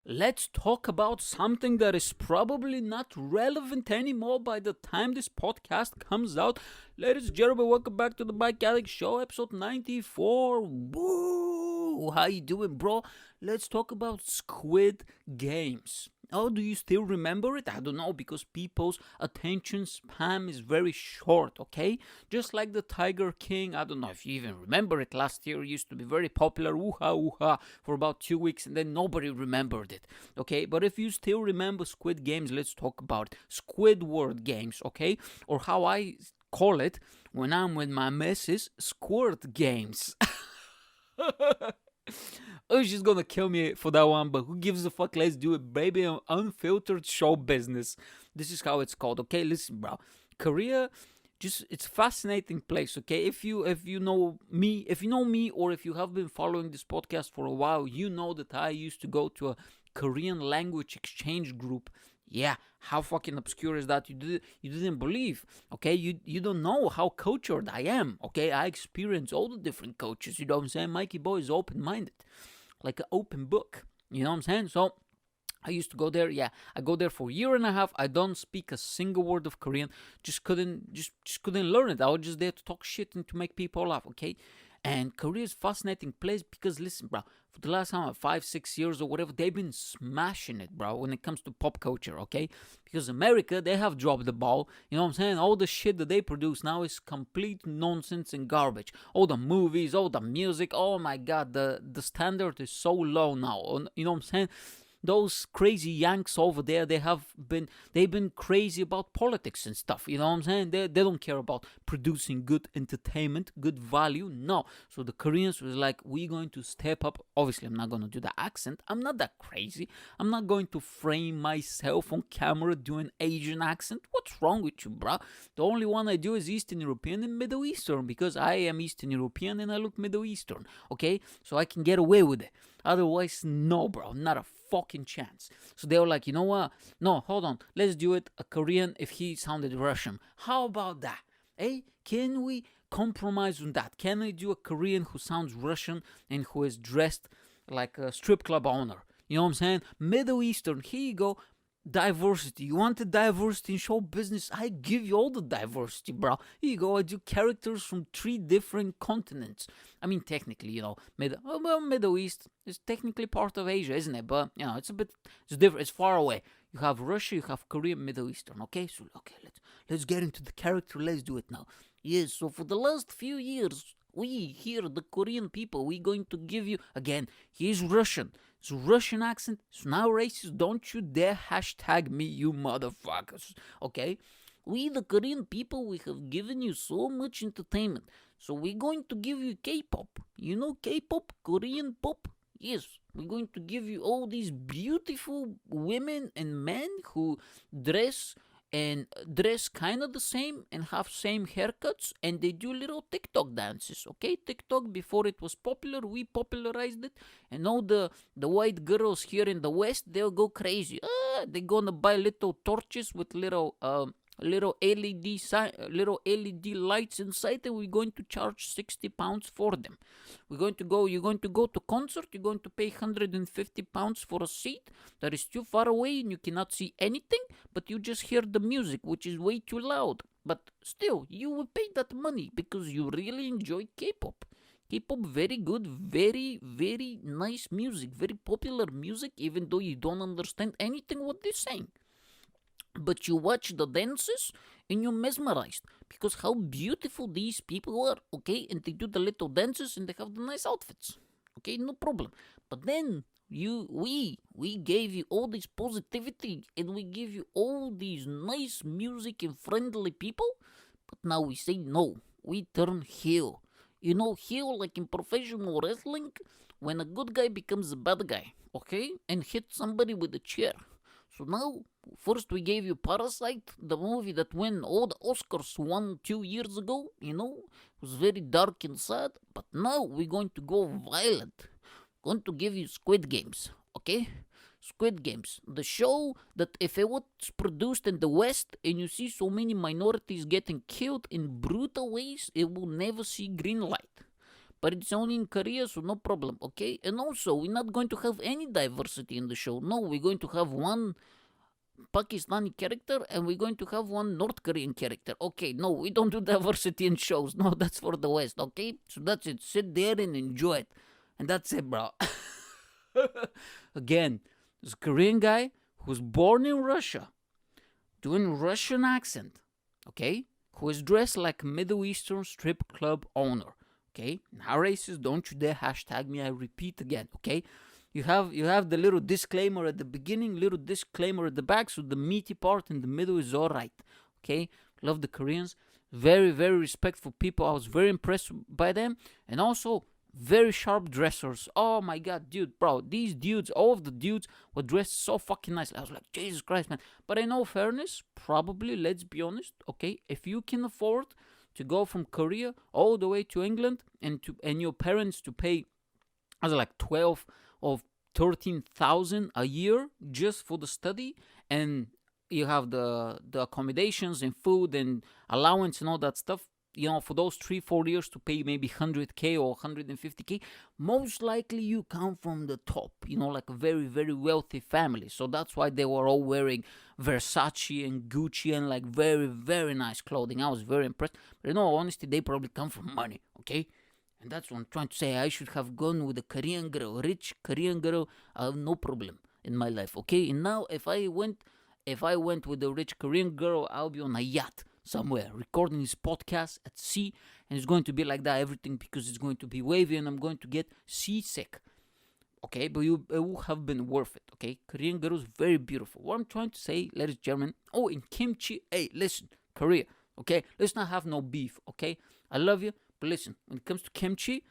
let's talk about something that is probably not relevant anymore by the time this podcast comes out. Ladies and gentlemen, welcome back to the Bike Addict Show, episode 94. Woo! How you doing, bro? Let's talk about Squid Games. Oh, do you still remember it? I don't know, because people's attention span is very short, okay? Just like the Tiger King, I don't know if you even remember it. Last year it used to be very popular, woo-ha, for about 2 weeks, and then nobody remembered it, okay? But if you still remember Squid Games, let's talk about it. Squidward Games, okay? Or how I call it when I'm with my missus, Squirt Games. Oh, she's gonna kill me for that one, but who gives a fuck? Let's do it, baby. Unfiltered show business. This is how it's called, okay? Listen, bro. Korea, it's a fascinating place, okay? If you know me, or if you have been following this podcast for a while, you know that I used to go to a Korean language exchange group. Yeah, how fucking obscure is that? You didn't believe, okay? You don't know how cultured I am, okay? I experience all the different cultures, you know what I'm saying? Mikey boy is open-minded, like an open book, you know what I'm saying? So I used to go there. Yeah, I go there for a year and a half. I don't speak a single word of Korean. Just couldn't learn it. I was just there to talk shit and to make people laugh, okay? And Korea is a fascinating place because, listen, bro, for the last 5-6 years or whatever, they've been smashing it, bro, when it comes to pop culture, okay? Because America, they have dropped the ball, you know what I'm saying? All the shit that they produce now is complete nonsense and garbage. All the movies, all the music, oh my god, the standard is so low now, you know what I'm saying? Those crazy Yanks over there, they've been crazy about politics and stuff, you know what I'm saying? They don't care about producing good entertainment, good value, no. So the Koreans was like, we're going to step up. Obviously, I'm not going to do the accent. I'm not that crazy. I'm not going to frame myself on camera doing Asian accent. What's wrong with you, bro? The only one I do is Eastern European and Middle Eastern, because I am Eastern European and I look Middle Eastern, okay? So I can get away with it. Otherwise, no, bro, not a fucking chance. So they were like, you know what? No, hold on. Let's do it a Korean if he sounded Russian. How about that? Eh? Can we compromise on that? Can I do a Korean who sounds Russian and who is dressed like a strip club owner? You know what I'm saying? Middle Eastern, here you go. Diversity. You want the diversity in show business? I give you all the diversity, bro. Here you go. I do characters from 3 different continents. I mean, technically, you know, Middle East is technically part of Asia, isn't it? But, you know, it's different. It's far away. You have Russia, you have Korea, Middle Eastern. Okay, so let's get into the character. Let's do it now. Yes. So for the last few years, we here, the Korean people, we're going to give you again. He's Russian. It's Russian accent. It's now racist. Don't you dare hashtag me, you motherfuckers. Okay? We, the Korean people, we have given you so much entertainment. So we're going to give you K-pop. You know K-pop? Korean pop? Yes. We're going to give you all these beautiful women and men who dress kind of the same and have same haircuts, and they do little TikTok dances, okay? TikTok, before it was popular, we popularized it, and all the white girls here in the West, they'll go crazy. They're gonna buy little torches with little little LED lights inside, and we're going to charge £60 for them. You're going to go to concert, you're going to pay £150 for a seat that is too far away and you cannot see anything, but you just hear the music, which is way too loud. But still, you will pay that money because you really enjoy K-pop. K-pop, very good, very, very nice music, very popular music, even though you don't understand anything what they're saying. But you watch the dances and you're mesmerized because how beautiful these people are, okay? And they do the little dances and they have the nice outfits, okay? No problem. But then we gave you all this positivity and we give you all these nice music and friendly people. But now we say no. We turn heel. You know, heel like in professional wrestling, when a good guy becomes a bad guy, okay? And hits somebody with a chair. So now, first we gave you Parasite, the movie that won all the Oscars 2 years ago, you know, it was very dark and sad, but now we're going to go violent. Going to give you Squid Games, okay? Squid Games, the show that if it was produced in the West and you see so many minorities getting killed in brutal ways, it will never see green light. but it's only in Korea, so no problem, okay? And also, we're not going to have any diversity in the show. No, we're going to have one Pakistani character and we're going to have one North Korean character. Okay, no, we don't do diversity in shows. No, that's for the West, okay? So that's it. Sit there and enjoy it. And that's it, bro. Again, this Korean guy who's born in Russia, doing Russian accent, okay? Who is dressed like a Middle Eastern strip club owner, okay? How racist, don't you dare hashtag me, I repeat again, okay? You have the little disclaimer at the beginning, little disclaimer at the back, so the meaty part in the middle is alright. Okay? Love the Koreans. Very, very respectful people. I was very impressed by them. And also very sharp dressers. Oh my god, dude, bro. These dudes, all of the dudes were dressed so fucking nicely. I was like, Jesus Christ, man. But in all fairness, probably, let's be honest, okay, if you can afford to go from Korea all the way to England and your parents to pay, I was like 12 of 13,000 a year just for the study, and you have the accommodations and food and allowance and all that stuff, for those 3-4 years to pay maybe 100k or 150k, most likely you come from the top, like a very, very wealthy family. So that's why they were all wearing Versace and Gucci and like very, very nice clothing. I was very impressed. But in all honesty, they probably come from money, okay? And that's what I'm trying to say. I should have gone with a Korean girl, rich Korean girl. I have no problem in my life, okay? And now, if I went with a rich Korean girl, I'll be on a yacht somewhere recording this podcast at sea, and it's going to be like that everything because it's going to be wavy, and I'm going to get seasick. Okay, but it will have been worth it. Okay, Korean girls very beautiful. What I'm trying to say, ladies and gentlemen. Oh, in kimchi. Hey, listen, Korea. Okay, let's not have no beef. Okay, I love you. But listen, when it comes to kimchi,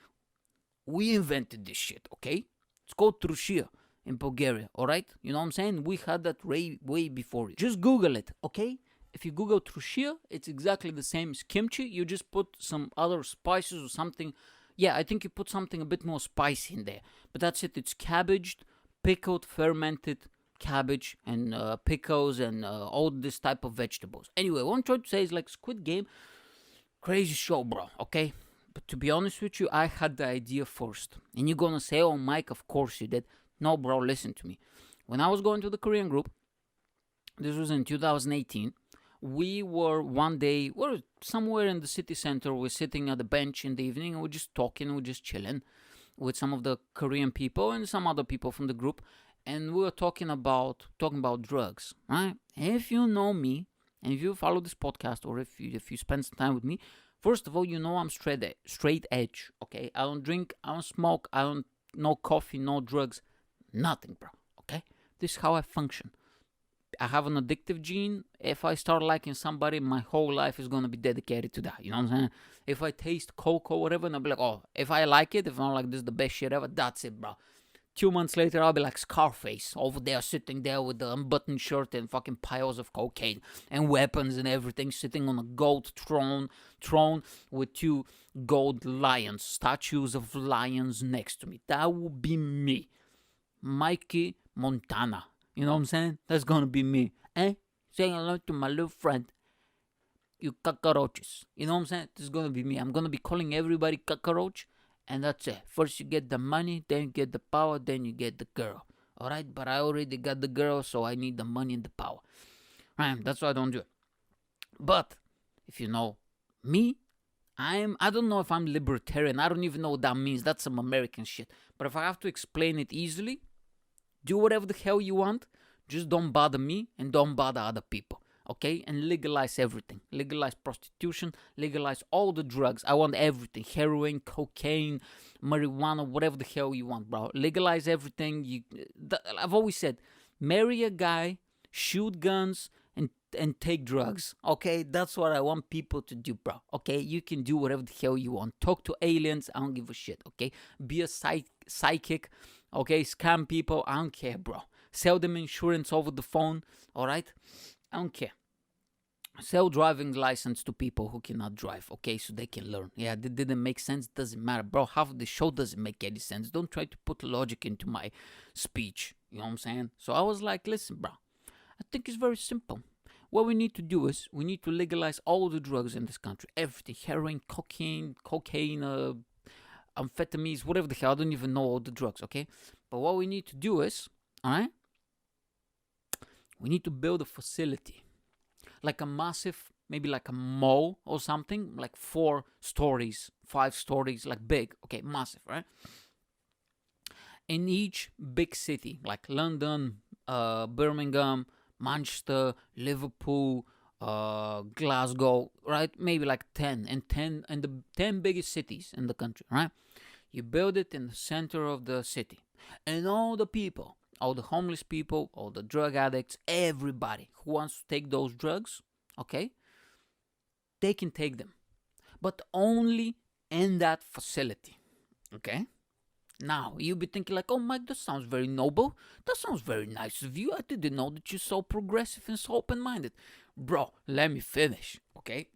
we invented this shit, okay? It's called trushia in Bulgaria, alright? You know what I'm saying? We had that way before you. Just Google it, okay? If you Google trushia, it's exactly the same as kimchi. You just put some other spices or something. Yeah, I think you put something a bit more spicy in there. But that's it. It's cabbaged, pickled, fermented cabbage, and pickles, and all this type of vegetables. Anyway, what I'm trying to say is like Squid Game. Crazy show, bro, okay? But to be honest with you, I had the idea first. And you're gonna say, oh, Mike, of course you did. No, bro, listen to me. When I was going to the Korean group, this was in 2018, we were one day, we're somewhere in the city center, we're sitting at the bench in the evening, and we're just talking, we're just chilling with some of the Korean people and some other people from the group. And we were talking about drugs, right? If you know me, and if you follow this podcast, or if you spend some time with me, first of all, I'm straight edge, okay? I don't drink, I don't smoke, no coffee, no drugs, nothing, bro, okay? This is how I function. I have an addictive gene. If I start liking somebody, my whole life is going to be dedicated to that, you know what I'm saying? If I taste coke or whatever, and I'll be like, oh, if I like it, if I'm like, this is the best shit ever, that's it, bro. 2 months later, I'll be like Scarface over there, sitting there with the unbuttoned shirt and fucking piles of cocaine and weapons and everything, sitting on a gold throne with 2 gold lions, statues of lions next to me. That would be me, Mikey Montana. You know what I'm saying? That's gonna be me. Saying hello to my little friend. You cockroaches. You know what I'm saying? This is gonna be me. I'm gonna be calling everybody cockroach. And that's it. First you get the money, then you get the power, then you get the girl. Alright? But I already got the girl, so I need the money and the power. Right? That's why I don't do it. But if you know me, I don't know if I'm libertarian. I don't even know what that means. That's some American shit. But if I have to explain it easily, do whatever the hell you want. Just don't bother me and don't bother other people. Okay, and legalize everything. Legalize prostitution, legalize all the drugs. I want everything. Heroin, cocaine, marijuana, whatever the hell you want, bro. Legalize everything. I've always said, marry a guy, shoot guns, and take drugs. Okay, that's what I want people to do, bro. Okay, you can do whatever the hell you want. Talk to aliens, I don't give a shit. Okay, be a psychic. Okay, scam people, I don't care, bro. Sell them insurance over the phone. Alright, I don't care. Sell driving license to people who cannot drive, okay, so they can learn. Yeah, that didn't make sense, doesn't matter, bro. Half of the show doesn't make any sense. Don't try to put logic into my speech, you know what I'm saying? So I was like, listen, bro, I think it's very simple. What we need to do is, we need to legalize all the drugs in this country. Everything, heroin, cocaine, amphetamines, whatever the hell. I don't even know all the drugs, okay? But what we need to do is, all right, we need to build a facility, like a massive, maybe like a mall or something, like 4 stories, 5 stories, like big, okay, massive, right? In each big city, like London, Birmingham, Manchester, Liverpool, Glasgow, right? Maybe like 10 and the 10 biggest cities in the country, right? You build it in the center of the city, and all the people, all the homeless people, all the drug addicts, everybody who wants to take those drugs, okay, they can take them, but only in that facility, okay? Now, you'll be thinking like, oh, Mike, that sounds very noble. That sounds very nice of you. I didn't know that you're so progressive and so open-minded. Bro, let me finish, okay?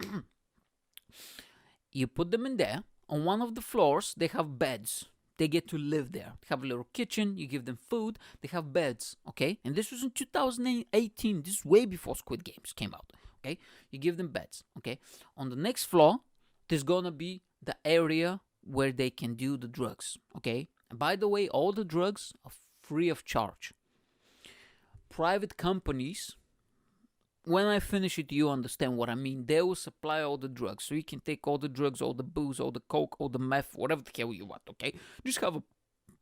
You put them in there. On one of the floors, they have beds. They get to live there. They have a little kitchen. You give them food. They have beds, okay? And this was in 2018. This is way before Squid Games came out, okay? You give them beds, okay? On the next floor, there's going to be the area where they can do the drugs, okay? And by the way, all the drugs are free of charge. Private companies, when I finish it, you understand what I mean. They will supply all the drugs, so you can take all the drugs, all the booze, all the coke, all the meth, whatever the hell you want, okay? Just have a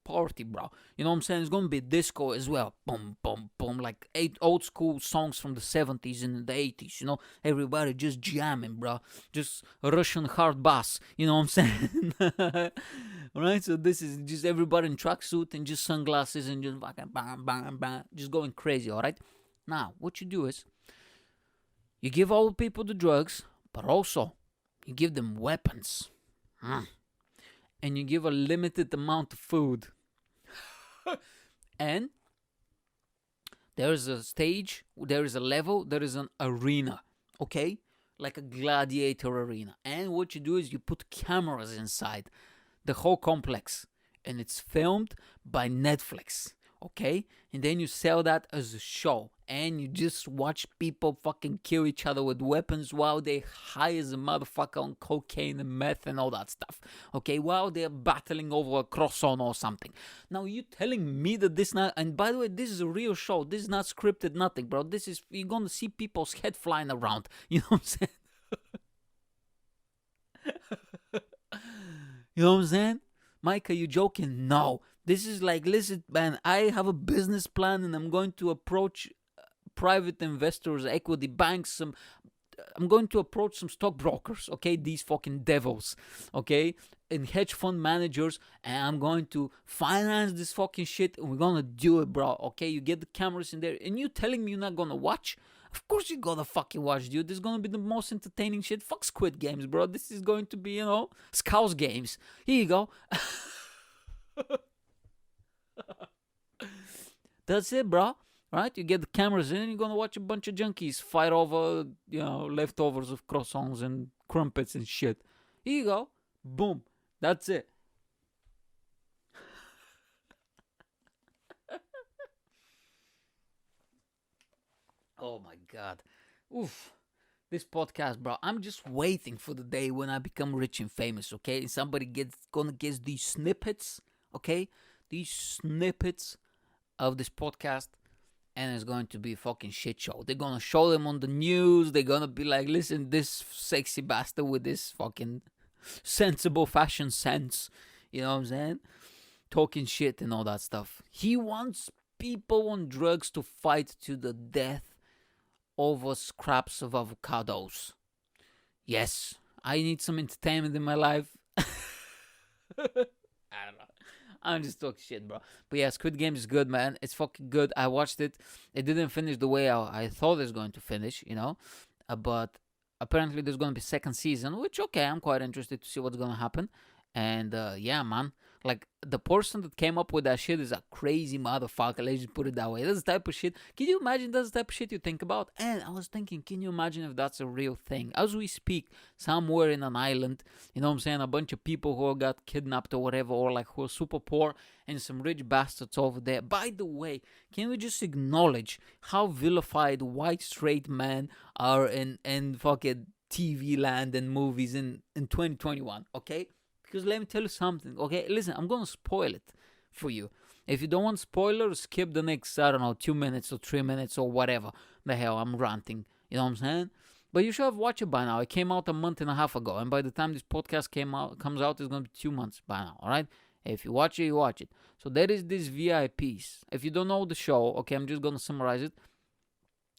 party, bro. You know what I'm saying? It's gonna be disco as well. Boom, boom, boom. Like 8 old school songs from the 70s and the 80s, you know? Everybody just jamming, bro. Just Russian hard bass, you know what I'm saying? Alright, so this is just everybody in tracksuit and just sunglasses and just fucking bam, bam, bam. Just going crazy, alright? Now, what you do is, you give all the people the drugs, but also you give them weapons. And you give a limited amount of food. And there is a stage, there is a level, there is an arena, okay? Like a gladiator arena. And what you do is you put cameras inside the whole complex. And it's filmed by Netflix, okay? And then you sell that as a show. And you just watch people fucking kill each other with weapons while they high as a motherfucker on cocaine and meth and all that stuff. Okay, while they're battling over a croissant or something. Now you telling me that this not, and by the way, this is a real show. This is not scripted, nothing, bro. This is, you're gonna see people's head flying around. You know what I'm saying? You know what I'm saying? Mike, are you joking? No. This is like, listen, man, I have a business plan and I'm going to approach private investors, equity banks, I'm going to approach some stockbrokers, okay, these fucking devils, okay, and hedge fund managers, and I'm going to finance this fucking shit, and we're gonna do it, bro, okay? You get the cameras in there, and you telling me you're not gonna watch? Of course you're gonna fucking watch, dude. This is gonna be the most entertaining shit. Fuck Squid Games, bro. This is going to be, you know, Scouse Games. Here you go. That's it, bro. Right? You get the cameras in and you're gonna watch a bunch of junkies fight over, you know, leftovers of croissants and crumpets and shit. Here you go. Boom. That's it. Oh my god. Oof. This podcast, bro. I'm just waiting for the day when I become rich and famous, okay? And somebody gonna get these snippets, okay? These snippets of this podcast, and it's going to be a fucking shit show. They're gonna show them on the news. They're gonna be like, listen, this sexy bastard with this fucking sensible fashion sense, you know what I'm saying? Talking shit and all that stuff. He wants people on drugs to fight to the death over scraps of avocados. Yes, I need some entertainment in my life. I don't know. I'm just talking shit, bro. But yeah, Squid Game is good, man. It's fucking good. I watched it. It didn't finish the way I thought it was going to finish, you know. But apparently there's going to be second season, which, okay, I'm quite interested to see what's going to happen. And yeah, man. Like, the person that came up with that shit is a crazy motherfucker. Let's just put it that way. That's the type of shit. Can you imagine that's the type of shit you think about? And I was thinking, can you imagine if that's a real thing? As we speak, somewhere in an island, you know what I'm saying? A bunch of people who got kidnapped or whatever, or like who are super poor, and some rich bastards over there. By the way, can we just acknowledge how vilified white straight men are in fucking TV land and movies in 2021, okay? Because let me tell you something, okay? Listen, I'm gonna spoil it for you. If you don't want spoilers, skip the next, I don't know, 2 minutes or 3 minutes or whatever the hell I'm ranting. You know what I'm saying? But you should have watched it by now. It came out a month and a half ago, and by the time this podcast comes out, it's gonna be 2 months by now. All right? If you watch it, you watch it. So there is this VIPs. If you don't know the show, okay, I'm just gonna summarize it.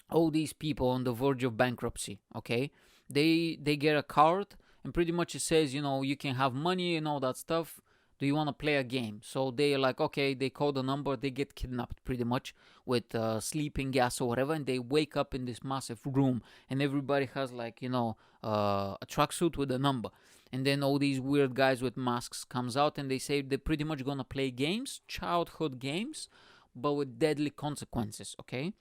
All these people on the verge of bankruptcy, okay, they get a card, and pretty much it says, you can have money and all that stuff. Do you want to play a game? So they're like, okay, they call the number, they get kidnapped pretty much with sleeping gas or whatever, and they wake up in this massive room, and everybody has like, a tracksuit with a number. And then all these weird guys with masks comes out, and they say they're pretty much gonna play games, childhood games, but with deadly consequences, okay?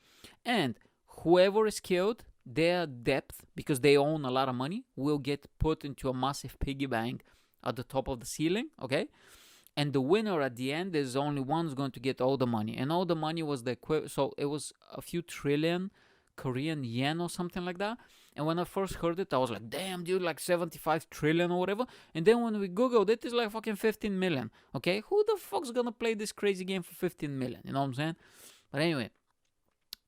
And whoever is killed, their debt, because they own a lot of money, will get put into a massive piggy bank at the top of the ceiling, okay? And the winner at the end is only one's going to get all the money. And all the money was so it was a few trillion Korean yen or something like that. And when I first heard it, I was like, damn, dude, like 75 trillion or whatever. And then when we Googled it, it's like fucking 15 million, okay? Who the fuck's gonna play this crazy game for 15 million? You know what I'm saying? But anyway,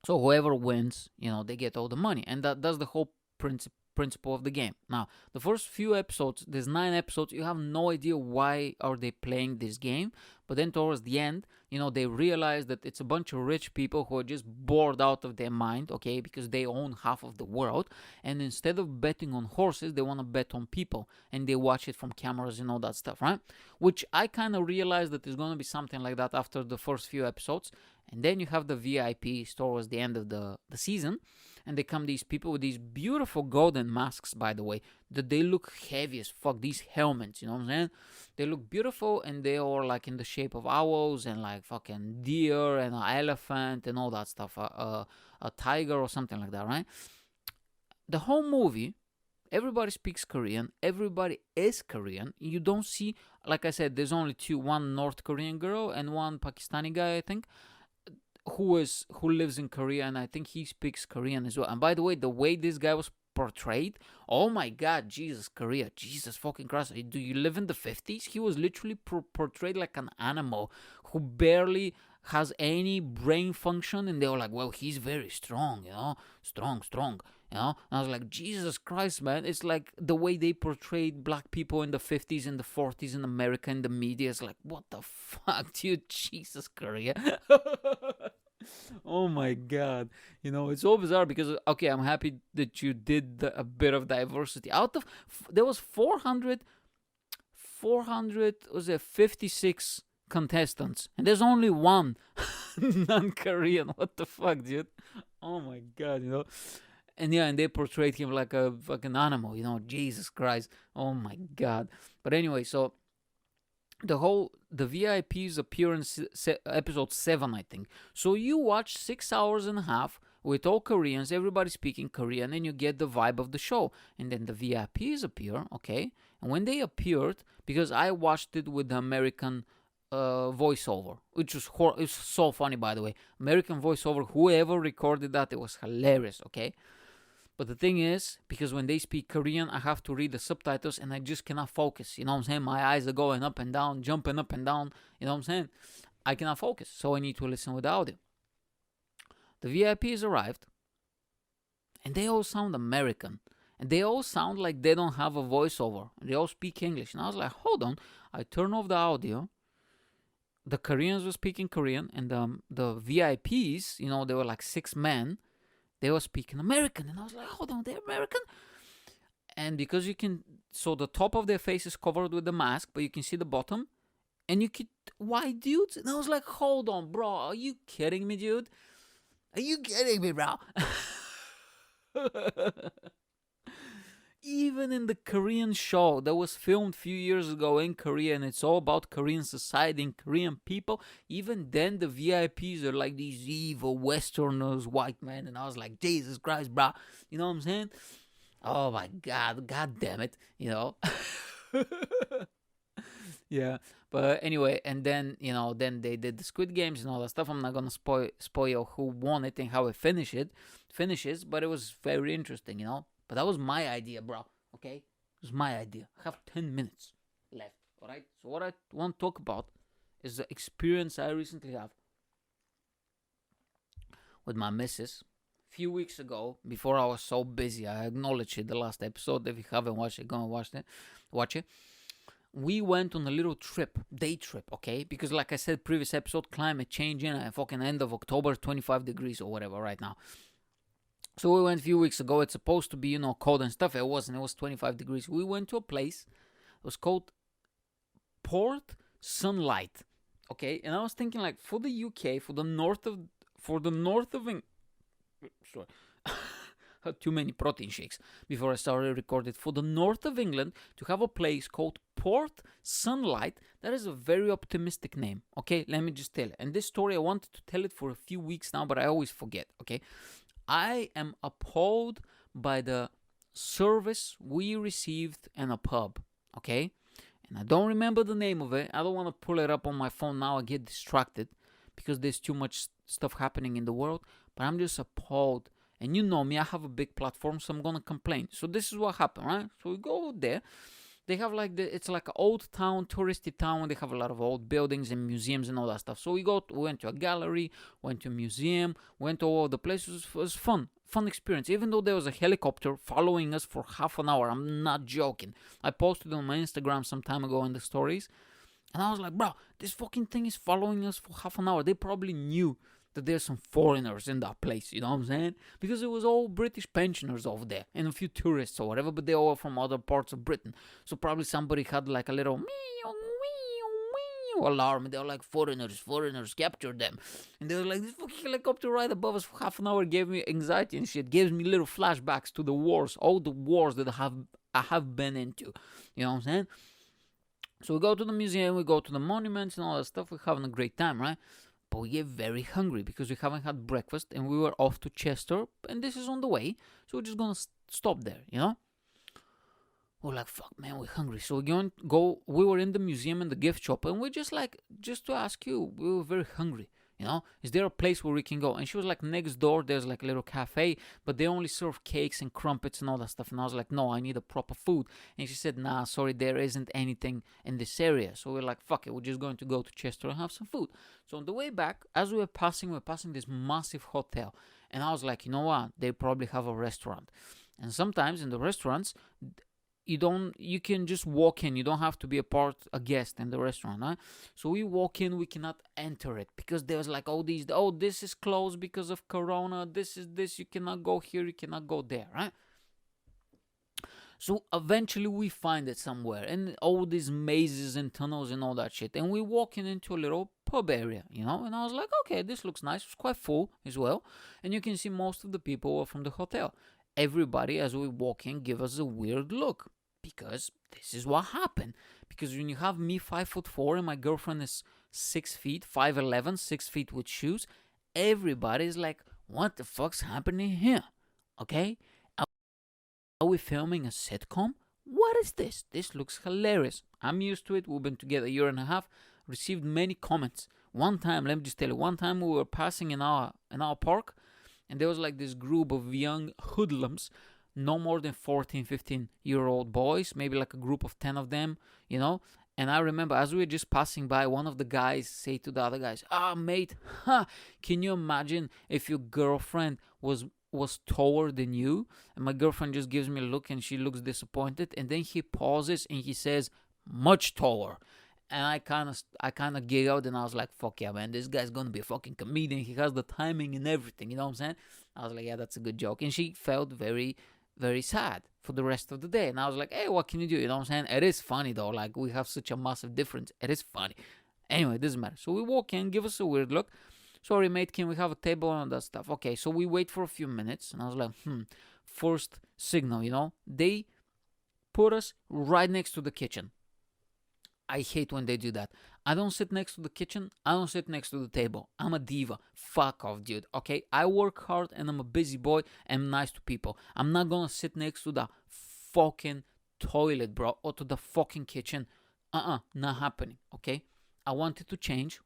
so whoever wins, they get all the money. And that's the whole principle of the game. Now, the first few episodes, there's 9 episodes, you have no idea why are they playing this game. But then towards the end, they realize that it's a bunch of rich people who are just bored out of their mind, okay, because they own half of the world. And instead of betting on horses, they want to bet on people. And they watch it from cameras and all that stuff, right? Which I kind of realized that there's going to be something like that after the first few episodes. And then you have the VIPs towards the end of the season. And they come these people with these beautiful golden masks, by the way, that they look heavy as fuck. These helmets, you know what I'm saying? They look beautiful, and they are like in the shape of owls and like fucking deer and an elephant and all that stuff. A tiger or something like that, right? The whole movie, everybody speaks Korean. Everybody is Korean. You don't see, like I said, there's only two, one North Korean girl and one Pakistani guy, I think, who lives in Korea, and I think he speaks Korean as well. And by the way this guy was portrayed, oh my god, Jesus, Korea, Jesus fucking Christ, do you live in the 50s? He was literally portrayed like an animal who barely has any brain function, and they were like, well, he's very strong, strong, and I was like, Jesus Christ, man. It's like the way they portrayed black people in the 50s and the 40s in America in the media. It's like, what the fuck, dude? Jesus, Korea. Oh my god. It's so bizarre because, okay, I'm happy that you did a bit of diversity. There was 400, was it 56 contestants, and there's only one non-Korean. What the fuck, dude? Oh my god, And yeah, and they portrayed him like a fucking animal, Jesus Christ. Oh my god. But anyway, so the VIPs appear in episode 7, I think. So you watch 6 hours and a half with all Koreans, everybody speaking Korean, and you get the vibe of the show. And then the VIPs appear, okay? And when they appeared, because I watched it with the American voiceover, which was it's so funny, by the way. American voiceover, whoever recorded that, it was hilarious, okay? But the thing is, because when they speak Korean, I have to read the subtitles and I just cannot focus. You know what I'm saying? My eyes are going up and down, jumping up and down. You know what I'm saying? I cannot focus, so I need to listen with the audio. The VIPs arrived, and they all sound American. And they all sound like they don't have a voiceover. They all speak English. And I was like, hold on. I turn off the audio. The Koreans were speaking Korean, and the VIPs, they were like 6 men. They were speaking American, and I was like, hold on, they're American? And because so the top of their face is covered with the mask, but you can see the bottom, and white dudes? And I was like, hold on, bro, are you kidding me, dude? Are you kidding me, bro? Even in the Korean show that was filmed a few years ago in Korea, and it's all about Korean society and Korean people, even then the VIPs are like these evil Westerners, white men, and I was like, Jesus Christ, bro, you know what I'm saying? Oh my god damn it, Yeah, but anyway, and then, then they did the Squid Games and all that stuff. I'm not gonna spoil who won it and how it finishes, but it was very interesting, But that was my idea, bro, okay? It was my idea. I have 10 minutes left, Alright? So what I want to talk about is the experience I recently have with my missus. A few weeks ago, before I was so busy, I acknowledged it the last episode. If you haven't watched it, go and watch it. We went on a little trip, day trip, okay? Because like I said, previous episode, climate change, fucking end of October, 25 degrees or whatever right now. So we went a few weeks ago. It's supposed to be, cold and stuff. It wasn't. It was 25 degrees. We went to a place. It was called Port Sunlight, okay? And I was thinking, like, for the UK, for the north of England. Sorry. Had too many protein shakes before I started recording. For the north of England, to have a place called Port Sunlight, that is a very optimistic name, okay? Let me just tell it. And this story, I wanted to tell it for a few weeks now, but I always forget, okay? I am appalled by the service we received in a pub, okay? And I don't remember the name of it. I don't want to pull it up on my phone now. I get distracted because there's too much stuff happening in the world. But I'm just appalled. And you know me, I have a big platform, so I'm going to complain. So this is what happened, right? So we go there. They have it's like an old town, touristy town. They have a lot of old buildings and museums and all that stuff. So we went to a gallery, went to a museum, went to all the places. It was fun experience. Even though there was a helicopter following us for half an hour. I'm not joking. I posted on my Instagram some time ago in the stories. And I was like, bro, this fucking thing is following us for half an hour. They probably knew that there's some foreigners in that place, you know what I'm saying? Because it was all British pensioners over there and a few tourists or whatever, but they all from other parts of Britain. So probably somebody had like a little alarm, and they were like, foreigners, capture them. And they were like, this fucking helicopter right above us for half an hour gave me anxiety and shit, gives me little flashbacks to the wars, all the wars that I have been into, you know what I'm saying? So we go to the museum, we go to the monuments and all that stuff, we're having a great time, right? But we get very hungry because we haven't had breakfast and we were off to Chester and this is on the way. So we're just going to stop there, you know? We're like, fuck, man, we're hungry. So we're going to go. We were in the museum and the gift shop and we're just like, just to ask you, we were very hungry, you know? Is there a place where we can go? And she was like, next door, there's like a little cafe, but they only serve cakes and crumpets and all that stuff. And I was like, no, I need a proper food. And she said, nah, sorry, there isn't anything in this area. So we're like, fuck it, we're just going to go to Chester and have some food. So on the way back, as we were passing this massive hotel. And I was like, you know what? They probably have a restaurant. And sometimes in the restaurants, you can just walk in. You don't have to be a guest in the restaurant, huh? So we walk in, we cannot enter it because there's like all these, this is closed because of Corona, this, you cannot go here, you cannot go there, right? So eventually we find it somewhere, and all these mazes and tunnels and all that shit, and we walking into a little pub area, you know, and I was like, okay, this looks nice. It's quite full as well, and you can see most of the people are from the hotel. Everybody, as we walk in, give us a weird look because this is what happened. Because when you have me 5'4" and my girlfriend is 6 feet, 5'11", 6 feet with shoes, everybody is like, what the fuck's happening here? Okay? Are we filming a sitcom? What is this? This looks hilarious. I'm used to it. We've been together a year and a half. Received many comments. One time, let me just tell you, one time we were passing in our park, and there was like this group of young hoodlums, no more than 14, 15-year-old boys, maybe like a group of 10 of them, you know. And I remember as we were just passing by, one of the guys say to the other guys, mate, can you imagine if your girlfriend was taller than you? And my girlfriend just gives me a look and she looks disappointed. And then he pauses and he says, much taller. And I kind of giggled and I was like, fuck yeah, man, this guy's going to be a fucking comedian. He has the timing and everything, you know what I'm saying? I was like, yeah, that's a good joke. And she felt very, very sad for the rest of the day. And I was like, hey, what can you do? You know what I'm saying? It is funny though. Like, we have such a massive difference. It is funny. Anyway, it doesn't matter. So we walk in, give us a weird look. Sorry, mate, can we have a table and all that stuff? Okay, so we wait for a few minutes. And I was like, first signal, you know? They put us right next to the kitchen. I hate when they do that. I don't sit next to the kitchen. I don't sit next to the table. I'm a diva. Fuck off, dude. Okay? I work hard and I'm a busy boy and I'm nice to people. I'm not gonna sit next to the fucking toilet, bro, or to the fucking kitchen. Not happening. Okay? I wanted to change.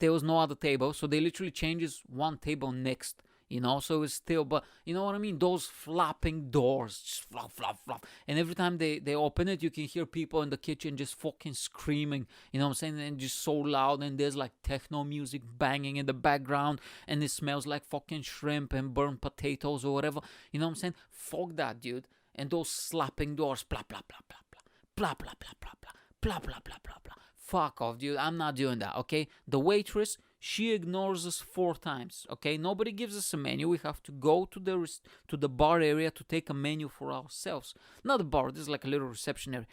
There was no other table, so they literally changes one table next, you know, so it's still, but you know what I mean? Those flapping doors, just flap, flap, flap. And every time they open it, you can hear people in the kitchen just fucking screaming, you know what I'm saying? And just so loud, and there's like techno music banging in the background, and it smells like fucking shrimp and burnt potatoes or whatever, you know what I'm saying? Fuck that, dude. And those slapping doors, blah, blah, blah, blah, blah, blah, blah, blah, blah, blah, blah, blah, blah, blah, blah. Fuck off, dude. I'm not doing that, okay? The waitress, she ignores us 4 times, okay? Nobody gives us a menu. We have to go to the bar area to take a menu for ourselves. Not a bar, this is like a little reception area.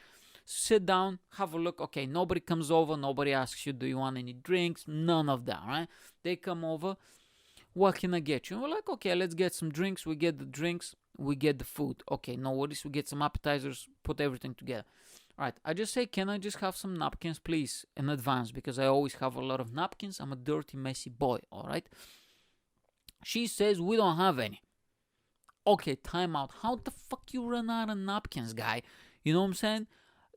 Sit down, have a look. Okay, nobody comes over. Nobody asks you, do you want any drinks? None of that, right? They come over. What can I get you? And we're like, okay, let's get some drinks. We get the drinks. We get the food. Okay, no worries. We get some appetizers. Put everything together. All right, I just say, can I just have some napkins, please, in advance? Because I always have a lot of napkins. I'm a dirty, messy boy, all right? She says, we don't have any. Okay, time out. How the fuck you run out of napkins, guy? You know what I'm saying?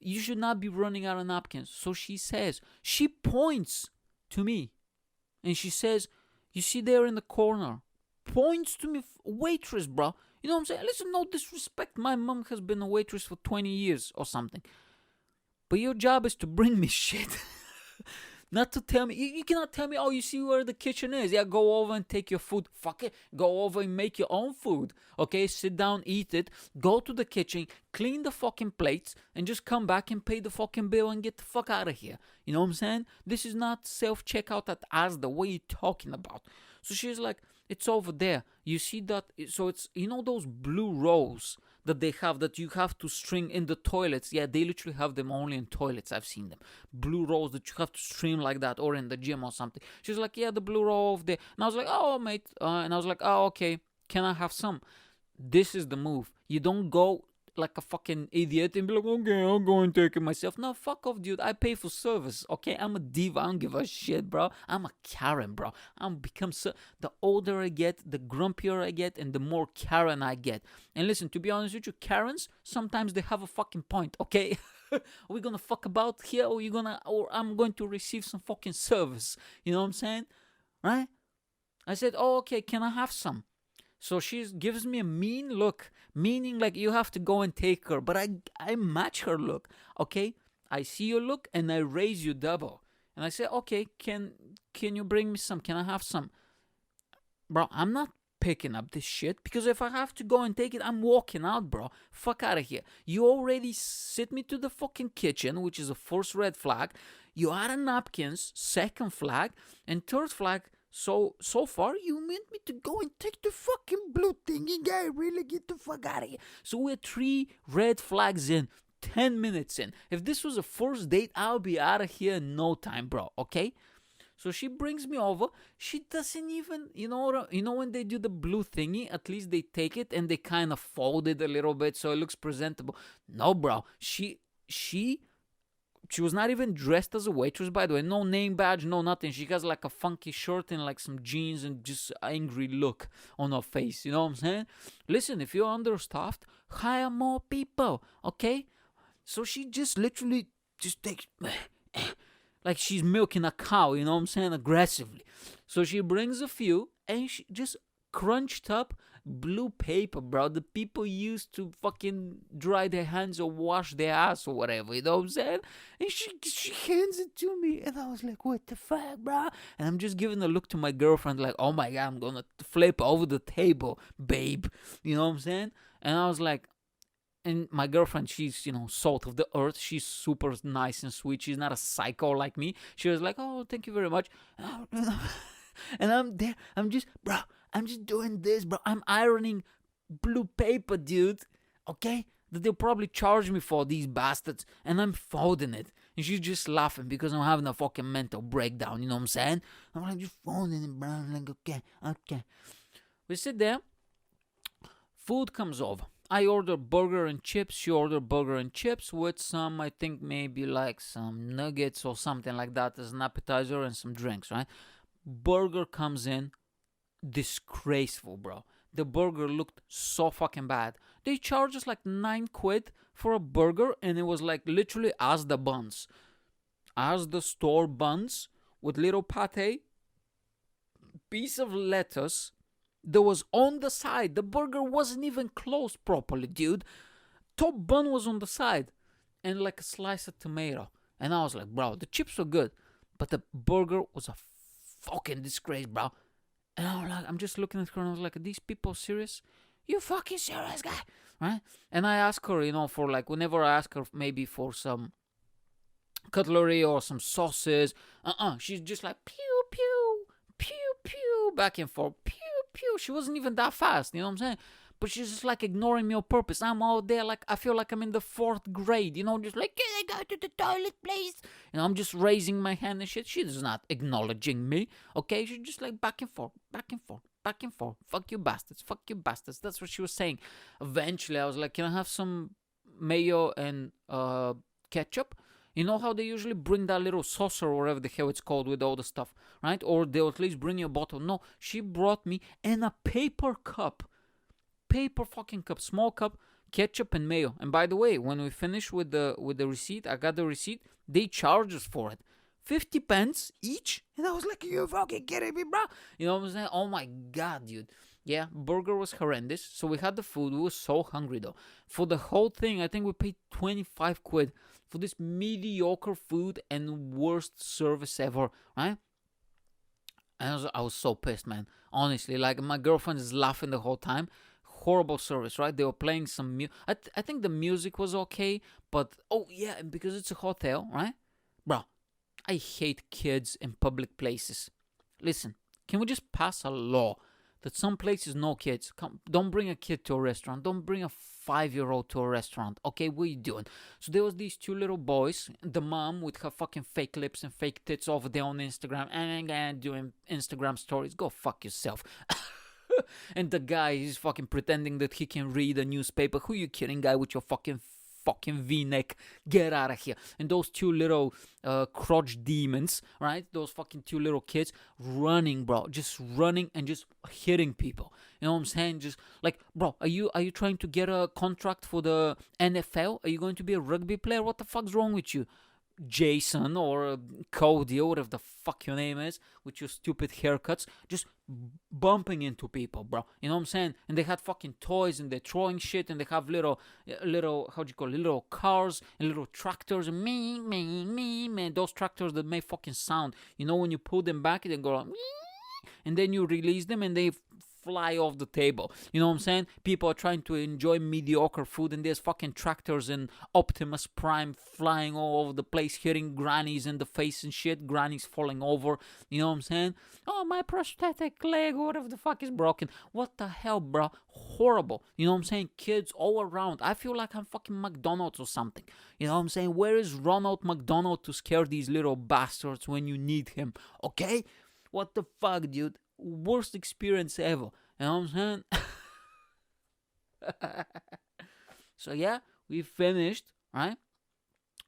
You should not be running out of napkins. So she says, she points to me. And she says, you see there in the corner. Points to me. Waitress, bro. You know what I'm saying? Listen, no disrespect. My mom has been a waitress for 20 years or something. But your job is to bring me shit. Not to tell me. You cannot tell me, oh, you see where the kitchen is. Yeah, go over and take your food. Fuck it. Go over and make your own food. Okay, sit down, eat it. Go to the kitchen, clean the fucking plates, and just come back and pay the fucking bill and get the fuck out of here. You know what I'm saying? This is not self-checkout at Asda. What are you talking about? So she's like, it's over there. You see that? So it's, you know those blue rolls that they have that you have to string in the toilets? Yeah, they literally have them only in toilets. I've seen them. Blue rolls that you have to string like that, or in the gym or something. She's like, yeah, the blue roll over there. And I was like, oh, mate. And I was like, oh, okay. Can I have some? This is the move. You don't go like a fucking idiot and be like, okay, I'll go and take it myself. No, fuck off, dude. I pay for service, okay? I'm a diva. I don't give a shit, bro. I'm a Karen, bro. The older I get, the grumpier I get, and the more Karen I get. And listen, to be honest with you, Karens, sometimes they have a fucking point, okay? Are we gonna fuck about here, or I'm going to receive some fucking service? You know what I'm saying? Right? I said, oh, okay, can I have some? So she gives me a mean look, meaning like you have to go and take her. But I match her look, okay? I see your look and I raise you double. And I say, okay, can you bring me some? Can I have some? Bro, I'm not picking up this shit, because if I have to go and take it, I'm walking out, bro. Fuck out of here. You already sit me to the fucking kitchen, which is a first red flag. You add napkins, second flag, and third flag. So far, you meant me to go and take the fucking blue thingy, guy. Really, get the fuck out of here. So we're 3 red flags in, 10 minutes in. If this was a first date, I'll be out of here in no time, bro, okay? So she brings me over. She doesn't even, you know when they do the blue thingy, at least they take it and they kind of fold it a little bit so it looks presentable. No, bro. She was not even dressed as a waitress, by the way. No name badge, no nothing. She has like a funky shirt and like some jeans and just angry look on her face. You know what I'm saying? Listen, if you're understaffed, hire more people, okay? So she just literally just takes... like she's milking a cow, you know what I'm saying? Aggressively. So she brings a few and she just crunched up blue paper, bro. The people used to fucking dry their hands or wash their ass or whatever, you know what I'm saying? And she hands it to me, and I was like, what the fuck, bro? And I'm just giving a look to my girlfriend like, oh my God, I'm gonna flip over the table, babe. You know what I'm saying? And I was like, and my girlfriend, she's, salt of the earth. She's super nice and sweet. She's not a psycho like me. She was like, oh, thank you very much. And I'm there. I'm just doing this, bro. I'm ironing blue paper, dude. Okay? That they'll probably charge me for, these bastards. And I'm folding it. And she's just laughing because I'm having a fucking mental breakdown. You know what I'm saying? I'm like, just folding it, bro. I'm like, okay. We sit there. Food comes over. I order burger and chips. She order burger and chips with some, I think maybe like some nuggets or something like that as an appetizer and some drinks, right? Burger comes in. Disgraceful, bro. The burger looked so fucking bad. They charged us like 9 quid for a burger, and it was like literally as the buns. As the store buns with little pate, piece of lettuce, that was on the side. The burger wasn't even closed properly, dude. Top bun was on the side, and like a slice of tomato. And I was like, bro, the chips were good, but the burger was a fucking disgrace, bro. And I'm just looking at her and I was like, are these people serious? You fucking serious, guy? Right? And I ask her, for like, whenever I ask her maybe for some cutlery or some sauces, she's just like, pew, pew, pew, pew, back and forth, pew, pew. She wasn't even that fast, you know what I'm saying? But she's just like ignoring me on purpose. I'm out there like, I feel like I'm in the 4th grade, just like, can I go to the toilet, please? I'm just raising my hand and shit. She's not acknowledging me, okay? She's just like back and forth, back and forth, back and forth. Fuck you bastards, fuck you bastards. That's what she was saying. Eventually, I was like, can I have some mayo and ketchup? You know how they usually bring that little saucer or whatever the hell it's called with all the stuff, right? Or they'll at least bring you a bottle. No, she brought me in a paper fucking cup, small cup, ketchup and mayo. And by the way, when we finished with the receipt, I got the receipt. They charged us for it, 50 pence each. And I was like, you fucking kidding me, bro? You know what I'm saying? Oh my god, dude. Yeah, burger was horrendous. So we had the food. We were so hungry though. For the whole thing, I think we paid 25 quid for this mediocre food and worst service ever, right? And I was so pissed, man. Honestly, like my girlfriend is laughing the whole time. Horrible service, right? They were playing some music. I think the music was okay, but oh yeah, because it's a hotel, right? Bro, I hate kids in public places. Listen, can we just pass a law that some places no kids? Don't bring a kid to a restaurant. Don't bring a 5-year-old to a restaurant. Okay, what are you doing? So there was these 2 little boys, the mom with her fucking fake lips and fake tits over there on Instagram, and doing Instagram stories. Go fuck yourself. And the guy is fucking pretending that he can read a newspaper. Who you kidding, guy, with your fucking V-neck? Get out of here. And those 2 little crotch demons, right? Those fucking 2 little kids running, bro. Just running and just hitting people. You know what I'm saying? Just like, bro, are you trying to get a contract for the NFL? Are you going to be a rugby player? What the fuck's wrong with you? Jason or Cody or whatever the fuck your name is, with your stupid haircuts, just bumping into people, bro. You know what I'm saying? And they had fucking toys and they're throwing shit, and they have little how do you call it, little cars and little tractors, and me, those tractors that make fucking sound. You know, when you pull them back, they go like, and then you release them and they fly off the table. You know what I'm saying? People are trying to enjoy mediocre food, and there's fucking tractors and Optimus Prime flying all over the place, hitting grannies in the face and shit. Grannies falling over. You know what I'm saying? Oh, my prosthetic leg, whatever the fuck is broken. What the hell, bro? Horrible. You know what I'm saying? Kids all around. I feel like I'm fucking McDonald's or something. You know what I'm saying? Where is Ronald McDonald to scare these little bastards when you need him? Okay? What the fuck, dude? Worst experience ever. You know what I'm saying? So yeah, we finished, right?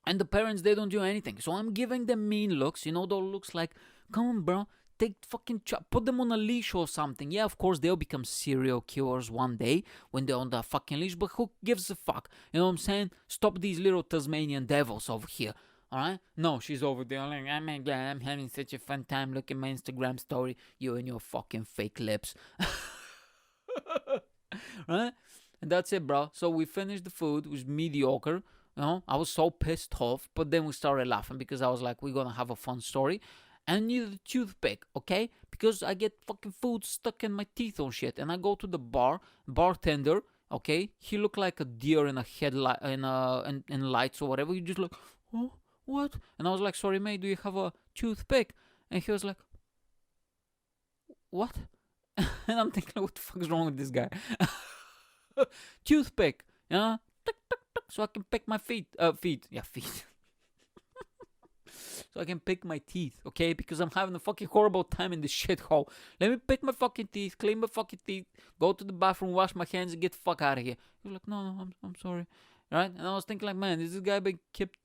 And the parents, they don't do anything. So I'm giving them mean looks. You know, those looks like, come on, bro, take fucking put them on a leash or something. Yeah, of course they'll become serial killers one day when they're on the fucking leash. But who gives a fuck? You know what I'm saying? Stop these little Tasmanian devils over here. Alright? No, she's over there like, oh my god, I'm having such a fun time. Look at my Instagram story. You and your fucking fake lips. Right? And that's it, bro. So we finished the food. It was mediocre. You know, I was so pissed off. But then we started laughing because I was like, we're gonna have a fun story. And I needed a toothpick, okay? Because I get fucking food stuck in my teeth on shit. And I go to the bartender, okay? He looked like a deer in a headlight, in lights or whatever. He just like, oh, what? And I was like, sorry, mate, do you have a toothpick? And he was like, what? And I'm thinking, what the fuck's wrong with this guy? Toothpick, yeah? Tick, tick, tick, so I can pick my feet. Yeah, feet. So I can pick my teeth, okay? Because I'm having a fucking horrible time in this shithole. Let me pick my fucking teeth, clean my fucking teeth, go to the bathroom, wash my hands, and get the fuck out of here. He was like, no, I'm sorry. Right? And I was thinking like, man, is this guy being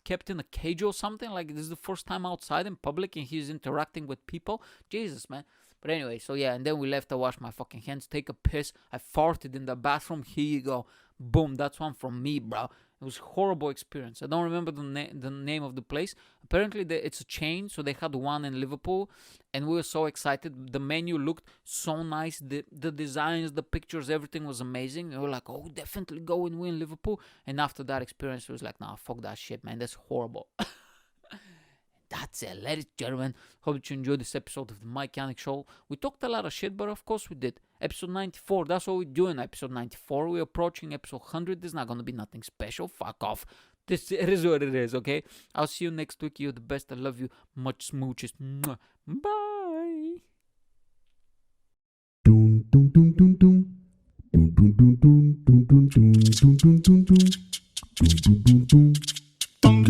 kept in a cage or something? Like, this is the first time outside in public and he's interacting with people? Jesus, man. But anyway, so yeah, and then we left. I washed my fucking hands, take a piss. I farted in the bathroom. Here you go. Boom, that's one from me, bro. It was a horrible experience. I don't remember the name of the place, Apparently, it's a chain, so they had one in Liverpool, and we were so excited. The menu looked so nice. The designs, the pictures, everything was amazing. And we were like, oh, definitely go and win Liverpool. And after that experience, it was like, nah, fuck that shit, man. That's horrible. That's it, ladies and gentlemen. Hope you enjoyed this episode of the Mike Yanek Show. We talked a lot of shit, but of course we did. Episode 94, that's what we're doing. Episode 94, we're approaching episode 100. There's not gonna be nothing special. Fuck off. It is what it is, okay? I'll see you next week. You're the best. I love you. Much smooches. Mwah. Bye. Dun dun dun dun dun. Dun dun dun dun dun dun dun dun dun dun dun. Dun dun dun dun. Dun